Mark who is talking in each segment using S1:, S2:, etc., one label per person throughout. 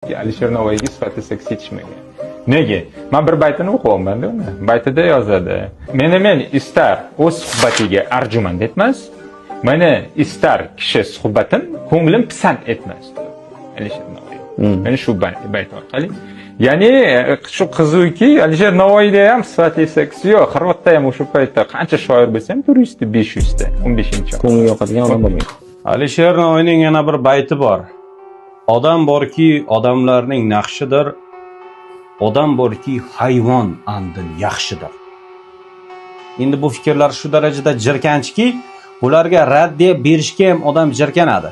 S1: Alisher Navoiyga sifatli seks yetishmagan. Nega? Men bir baytini o'qiyapman-da uni. Baytida yozadi. Men istar o'z suhbatiga arjumand etmas, meni istar kishi suhbatin ko'nglim pisand etmas. Alisher Navoiy. Mana shu bayt orqali. Ya'ni shu qizuki Alisher Navoiyda ham sifatli seks yo'q. Xorvatda ham o'sha paytda qancha shoir bo'lsa ham 400 ta, 500 ta, 15-chi.
S2: Ko'ngli yoqadigan odam bo'lmaydi.
S3: Alisher Navoiyning yana bir bayti bor. Odam borki, odamlarning naqshidir. Odam borki, hayvon andin yaxshidir. Endi bu fikrlar shu darajada jirkanchki, ularga raddiya berishga ham odam jirkanadi.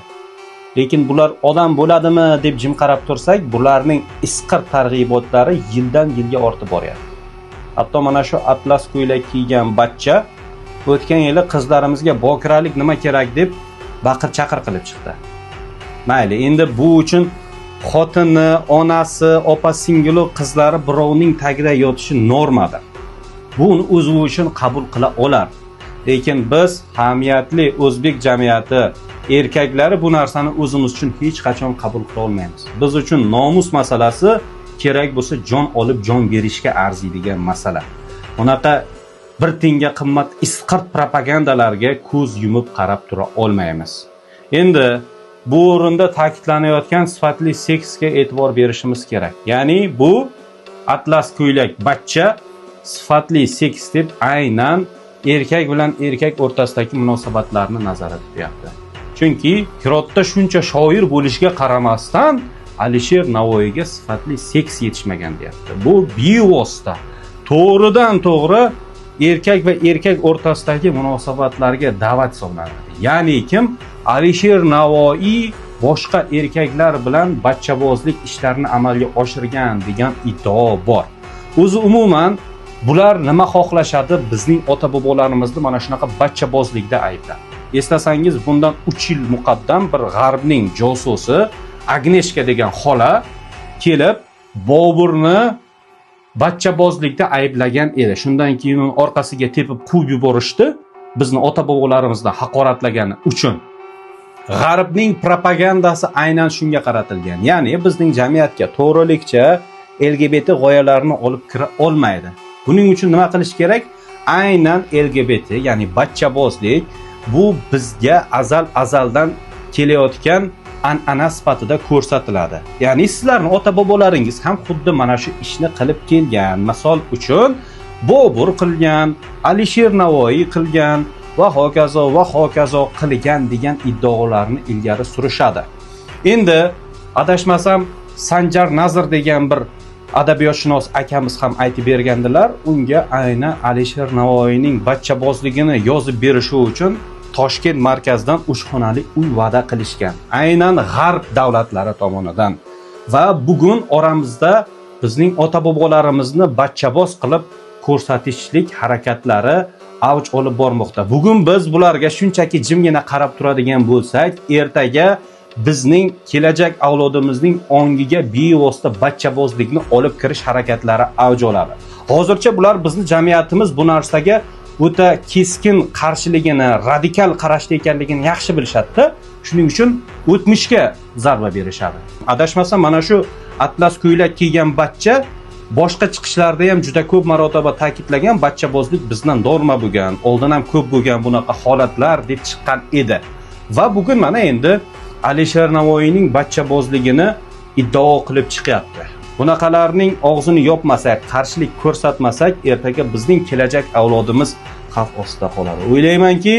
S3: Lekin bular odam bo'ladimi deb jim qarab tursak, bularning isqir targ'ibotlari yildan yilga ortib boryapti. Hatto mana shu atlas ko'ylak kiygan bachcha o'tgan yili qizlarimizga bokiralik nima kerak deb baqir-chaqir qilib chiqdi. Mayli, endi bu uchun xotini, onasi, opa-singili qizlari birovning tagida yotishi normadir. Buni o'zi uchun qabul qila olar. Lekin biz hamiyatli o'zbek jamiyati erkaklari bu narsani o'zimiz uchun hech qachon qabul qila olmaymiz. Biz uchun nomus masalasi kerak bo'lsa jon olib jon berishga arziydigan masala. Unaqa bir tenga qimmat isqirt propagandalarga ko'z yumib qarab tura olmaymiz. Endi bu o'rinda ta'kidlanayotgan sifatli seksga e'tibor berishimiz kerak. Ya'ni bu atlas ko'ylak bachcha sifatli seks deb aynan erkak bilan erkak o'rtasidagi munosabatlarni nazarda tutyapti. Chunki Hirotda shuncha shoir bo'lishiga qaramasdan Alisher Navoiyga sifatli seks yetishmagan deyapti. Bu bevosita, to'g'ridan to'g'ri erkak va erkak o'rtasidagi munosabatlarga da'vat hisoblanadi. Ya'ni kim? Alisher Navoiy boshqa erkaklar bilan bachchabozlik ishlarini amalga oshirgan degan iddao bor. O'zi umuman bular nima xohlashadi? Bizning ota-bobolarimizni mana shunaqa bachchabozlikda aybladi. Eslasangiz, bundan 3 yil muqaddam bir g'arbning josusi Agneshka degan xola kelib Boburni bachchabozlikda ayblagan edi. Shundan keyin uni orqasiga tepib quvib yuborishdi, bizni ota-bobolarimizni haqoratlagani uchun. G'arbning propagandasi aynan shunga qaratilgan. Ya'ni bizning jamiyatga to'g'rilikcha LGBT g'oyalarini olib kira olmaydi. Buning uchun nima qilish kerak? Aynan LGBT, ya'ni bachchabozlik bu bizga azaldan kelayotgan an'ana sifatida ko'rsatiladi. Ya'ni sizlarning ota-bobolaringiz ham xuddi mana shu ishni qilib kelgan. Misol uchun Bobur qilgan, Alisher Navoiy qilgan va hokazo qilgan degan iddaolarni ilgari surishadi. Endi adashmasam Sanjar Nazir degan bir adabiyotshunos akamiz ham aytib bergandilar. Unga aynan Alisher Navoiyning bachchabozligini yozib berishi uchun Toshkent markazidan 3 xonali uy va'da qilishgan. Aynan g'arb davlatlari tomonidan. Va bugun oramizda bizning ota-bobolarimizni bachchaboz qilib ko'rsatishlik harakatlari avj olib bormoqda. Bugun biz bularga shunchaki jimgina qarab turadigan bo'lsak, ertaga bizning kelajak avlodimizning ongiga bevosita bachchabozlikni olib kirish harakatlari avj oladi. Hozircha bular bizning jamiyatimiz bu narsaga o'ta keskin qarshiligini, radikal qarashda ekanligini yaxshi bilishadi. Shuning uchun o'tmishga zarba berishadi. Adashmasam mana shu atlas ko'ylak kiygan bachcha boshqa chiqishlarda ham juda ko'p marotaba ta'kidlagan bachchabozlik bizdan norma bo'lgan, oldin ham ko'p bo'lgan bunaqa holatlar deb chiqqan edi. Va bugun mana endi Alisher Navoiyning bachchabozligini iddao qilib chiqyapti. Bunaqalarning og'zini yopmasak, qarshilik ko'rsatmasak, ertaga bizning kelajak avlodimiz xavf ostida qoladi. O'ylaymanki,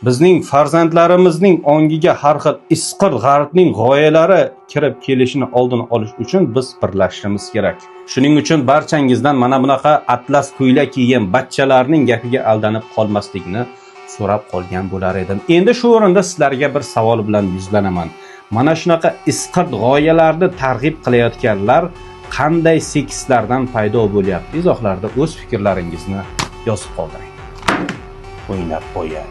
S3: bizning farzandlarimizning ongiga har xil isqir g'arbning g'oyalari kirib kelishini oldini olish uchun biz birlashishimiz kerak. Shuning uchun barchangizdan mana bunaqa atlas ko'ylak kiygan bachchalarning gapiga aldanib qolmaslikni so'rab qolgan bo'lar edim. Endi shu o'rinda sizlarga bir savol bilan yuzlanaman. Mana shunaqa isqir g'oyalarni targ'ib qilayotganlar qanday sekslardan paydo bo'lyapti? Izohlarda o'z fikrlaringizni yozib qoldiring. O'ynab qo'yay.